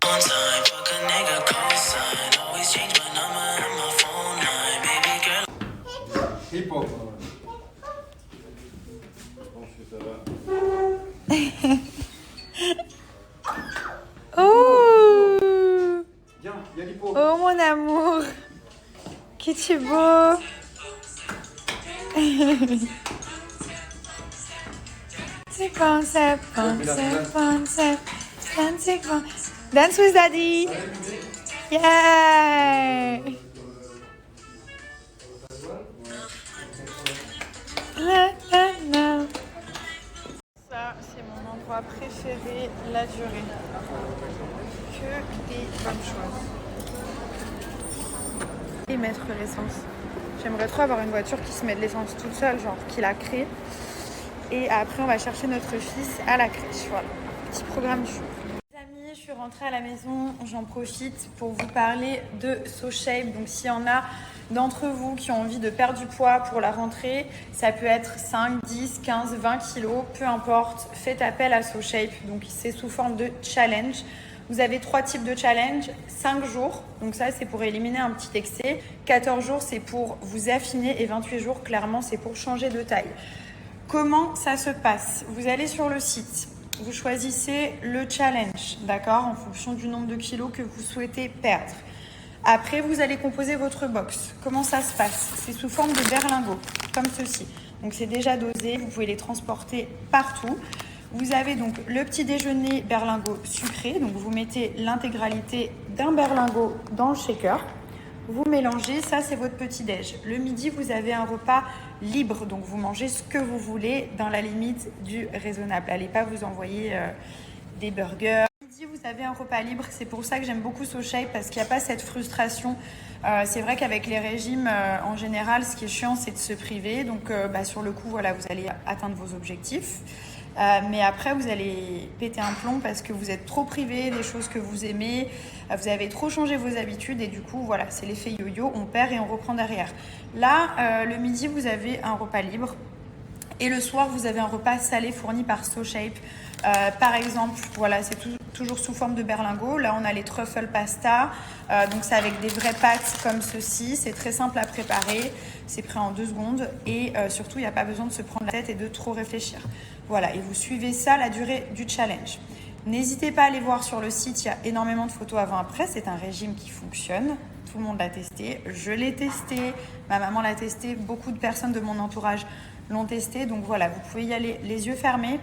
On time, fuck a nigga cosign. Always change my number and my phone line. Baby girl. Hip-hop. Je pense que ça va. Oh, Viens, il y a l'hippo. oh mon amour, que tu es beau. Dance with daddy. Yeah. La, la, la. Ça, c'est mon endroit préféré, la durée. Que des bonnes choses. Et mettre l'essence. J'aimerais trop avoir une voiture qui se met de l'essence toute seule, genre qui la crée. Et après, on va chercher notre fils à la crèche. Voilà, petit programme du jour. Les amis, je suis rentrée à la maison. J'en profite pour vous parler de SoShape. Donc, s'il y en a d'entre vous qui ont envie de perdre du poids pour la rentrée, ça peut être 5, 10, 15, 20 kilos, peu importe. Faites appel à SoShape. Donc, c'est sous forme de challenge. Vous avez 3 types de challenge, 5 jours, donc ça c'est pour éliminer un petit excès, 14 jours c'est pour vous affiner et 28 jours clairement c'est pour changer de taille. Comment ça se passe? Vous allez sur le site, vous choisissez le challenge, d'accord, en fonction du nombre de kilos que vous souhaitez perdre. Après vous allez composer votre box. Comment ça se passe? C'est sous forme de berlingots, comme ceci. Donc c'est déjà dosé, vous pouvez les transporter partout. Vous avez donc le petit déjeuner berlingot sucré. Donc vous mettez l'intégralité d'un berlingot dans le shaker. Vous mélangez, ça c'est votre petit déj. Le midi, vous avez un repas libre. Donc vous mangez ce que vous voulez dans la limite du raisonnable. Allez pas vous envoyer des burgers. Le midi, vous avez un repas libre. C'est pour ça que j'aime beaucoup SoShape parce qu'il n'y a pas cette frustration. C'est vrai qu'avec les régimes, en général, ce qui est chiant, c'est de se priver. Donc sur le coup, voilà, vous allez atteindre vos objectifs. Mais après, vous allez péter un plomb parce que vous êtes trop privé des choses que vous aimez, vous avez trop changé vos habitudes et du coup, voilà, c'est l'effet yo-yo, on perd et on reprend derrière. Là, le midi, vous avez un repas libre et le soir, vous avez un repas salé fourni par SoShape. Par exemple, voilà, c'est toujours sous forme de berlingot. Là, on a les truffle pasta. Donc, c'est avec des vraies pâtes comme ceci. C'est très simple à préparer. C'est prêt en 2 secondes. Et surtout, il n'y a pas besoin de se prendre la tête et de trop réfléchir. Voilà, et vous suivez ça la durée du challenge. N'hésitez pas à aller voir sur le site. Il y a énormément de photos avant-après. C'est un régime qui fonctionne. Tout le monde l'a testé. Je l'ai testé. Ma maman l'a testé. Beaucoup de personnes de mon entourage l'ont testé. Donc, voilà, vous pouvez y aller les yeux fermés.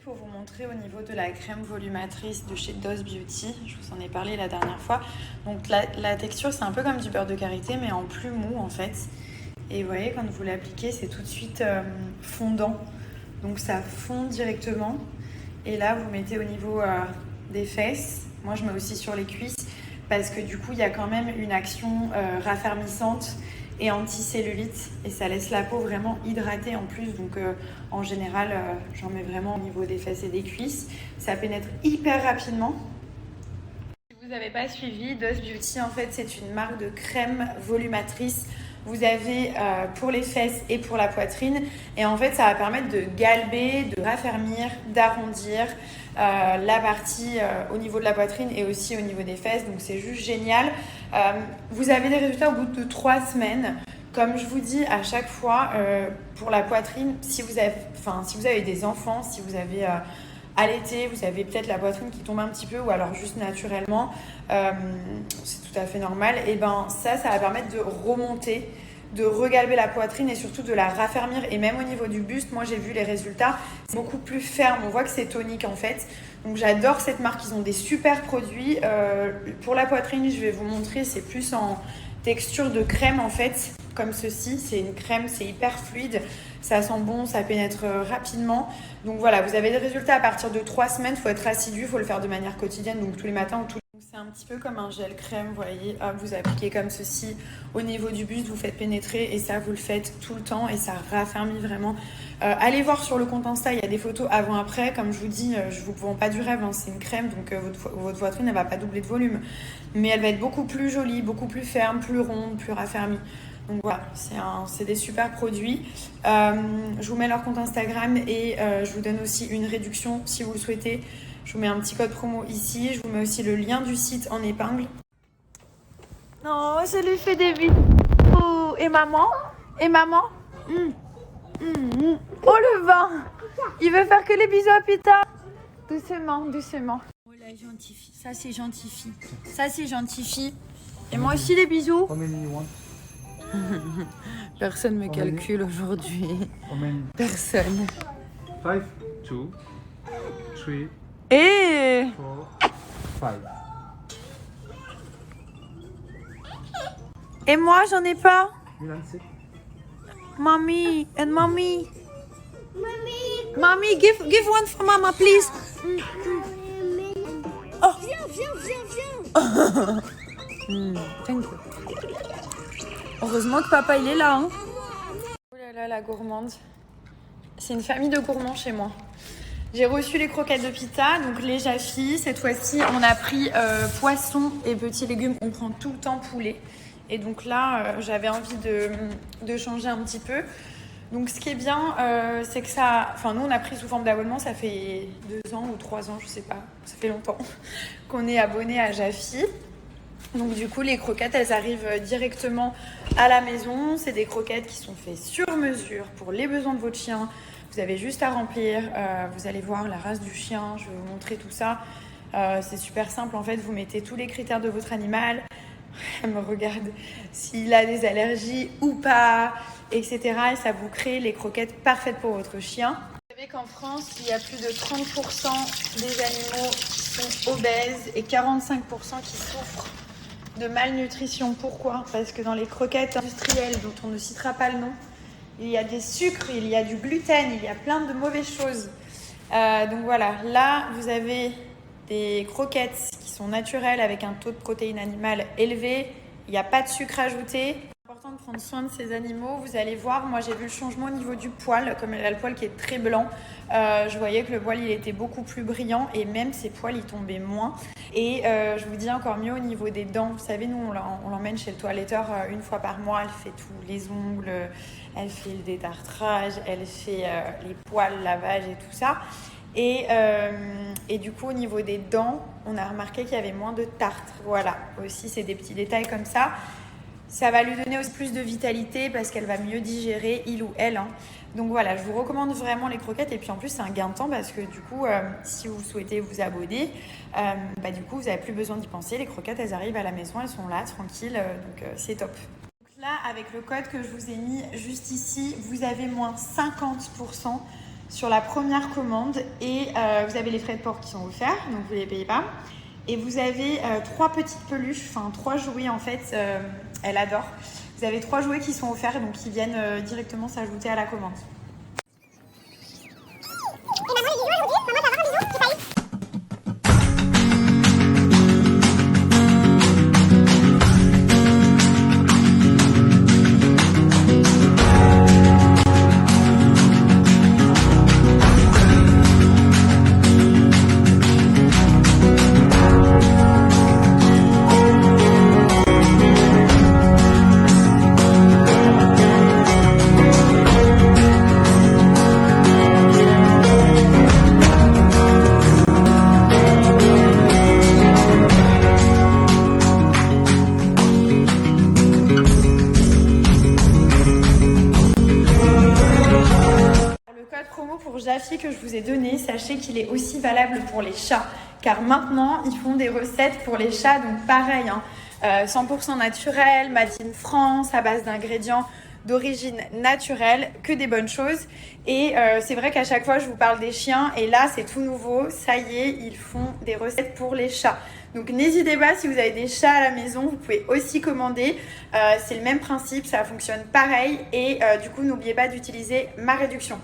Pour vous montrer au niveau de la crème volumatrice de chez Dose Beauty, je vous en ai parlé la dernière fois. Donc la texture c'est un peu comme du beurre de karité mais en plus mou en fait. Et vous voyez quand vous l'appliquez c'est tout de suite fondant. Donc ça fond directement. Et là vous mettez au niveau des fesses. Moi je mets aussi sur les cuisses parce que du coup il y a quand même une action raffermissante et anti-cellulite et ça laisse la peau vraiment hydratée en plus. Donc en général j'en mets vraiment au niveau des fesses et des cuisses. Ça pénètre hyper rapidement. Si vous n'avez pas suivi, Dose Beauty en fait c'est une marque de crème volumatrice. Vous avez pour les fesses et pour la poitrine et en fait ça va permettre de galber, de raffermir, d'arrondir la partie au niveau de la poitrine et aussi au niveau des fesses, donc c'est juste génial. Vous avez des résultats au bout de 3 semaines. Comme je vous dis à chaque fois, pour la poitrine, si vous avez des enfants, si vous avez allaité, vous avez peut-être la poitrine qui tombe un petit peu ou alors juste naturellement, c'est tout à fait normal, et ben ça va permettre de remonter, de regalber la poitrine et surtout de la raffermir. Et même au niveau du buste, moi j'ai vu les résultats, c'est beaucoup plus ferme, on voit que c'est tonique en fait. Donc j'adore cette marque, ils ont des super produits. Pour la poitrine, je vais vous montrer, c'est plus en texture de crème en fait, comme ceci. C'est une crème, c'est hyper fluide, ça sent bon, ça pénètre rapidement. Donc voilà, vous avez des résultats à partir de 3 semaines, il faut être assidu, il faut le faire de manière quotidienne, donc tous les matins ou tous les... C'est un petit peu comme un gel crème, vous voyez, hop, vous appliquez comme ceci au niveau du buste, vous faites pénétrer et ça vous le faites tout le temps et ça raffermit vraiment. Allez voir sur le compte Insta, il y a des photos avant-après, comme je vous dis, je vous vends pas du rêve, hein, c'est une crème, donc votre poitrine elle va pas doubler de volume, mais elle va être beaucoup plus jolie, beaucoup plus ferme, plus ronde, plus raffermie. Donc voilà, c'est des super produits. Je vous mets leur compte Instagram et je vous donne aussi une réduction si vous le souhaitez. Je vous mets un petit code promo ici. Je vous mets aussi le lien du site en épingle. Non, je lui fais des bisous. Et maman? Et maman? Oh le vin! Il veut faire que les bisous à Pita. Doucement, doucement. Oh la gentille fille. Ça c'est gentille fille. Ça c'est gentille fille. Et moi aussi les bisous. How many you want? Personne me calcule aujourd'hui. How many? Personne. 5, 2, 3, Et 4, 5. Et moi j'en ai pas. Milan, sit. Mommy and mommy. Mommy, give one for mama, please. Oh. Thank you. Heureusement que papa il est là. Hein. Oh là là, la gourmande. C'est une famille de gourmands chez moi. J'ai reçu les croquettes de Pita, donc les Jaffi. Cette fois-ci, on a pris poisson et petits légumes. On prend tout le temps poulet. Et donc là, j'avais envie de changer un petit peu. Donc ce qui est bien, c'est que ça... Enfin, nous, on a pris sous forme d'abonnement. Ça fait 2 ans ou 3 ans, je sais pas. Ça fait longtemps qu'on est abonné à Jaffi. Donc du coup, les croquettes, elles arrivent directement à la maison. C'est des croquettes qui sont faites sur mesure pour les besoins de votre chien. Vous avez juste à remplir. Vous allez voir la race du chien. Je vais vous montrer tout ça. C'est super simple. En fait, vous mettez tous les critères de votre animal. Elle me regarde s'il a des allergies ou pas, etc. Et ça vous crée les croquettes parfaites pour votre chien. Vous savez qu'en France, il y a plus de 30% des animaux qui sont obèses et 45% qui souffrent de malnutrition. Pourquoi? Parce que dans les croquettes industrielles, dont on ne citera pas le nom, il y a des sucres, il y a du gluten, il y a plein de mauvaises choses. Donc voilà, là, vous avez des croquettes qui sont naturelles avec un taux de protéines animales élevé. Il n'y a pas de sucre ajouté. C'est important de prendre soin de ces animaux. Vous allez voir, moi j'ai vu le changement au niveau du poil. Comme elle a le poil qui est très blanc, je voyais que le poil il était beaucoup plus brillant et même ses poils ils tombaient moins. Et je vous dis encore mieux au niveau des dents. Vous savez, nous on l'emmène chez le toiletteur une fois par mois. Elle fait tous les ongles, elle fait le détartrage, elle fait les poils, lavage et tout ça. Et du coup, au niveau des dents, on a remarqué qu'il y avait moins de tartre. Voilà, aussi, c'est des petits détails comme ça. Ça va lui donner aussi plus de vitalité parce qu'elle va mieux digérer, il ou elle. Hein. Donc voilà, je vous recommande vraiment les croquettes. Et puis en plus, c'est un gain de temps parce que du coup, si vous souhaitez vous abonner, du coup, vous n'avez plus besoin d'y penser. Les croquettes, elles arrivent à la maison, elles sont là, tranquilles. Donc c'est top. Donc là, avec le code que je vous ai mis juste ici, vous avez moins 50% sur la première commande et vous avez les frais de port qui sont offerts, donc vous ne les payez pas. Et vous avez 3 petites peluches, enfin 3 jouets en fait, elle adore. Vous avez 3 jouets qui sont offerts, donc qui viennent directement s'ajouter à la commande. Pour Jaffi que je vous ai donné, sachez qu'il est aussi valable pour les chats car maintenant ils font des recettes pour les chats, donc pareil, 100% naturel, made in France, à base d'ingrédients d'origine naturelle, que des bonnes choses. Et c'est vrai qu'à chaque fois je vous parle des chiens et là c'est tout nouveau, ça y est, ils font des recettes pour les chats. Donc n'hésitez pas, si vous avez des chats à la maison, vous pouvez aussi commander. C'est le même principe, ça fonctionne pareil et du coup n'oubliez pas d'utiliser ma réduction.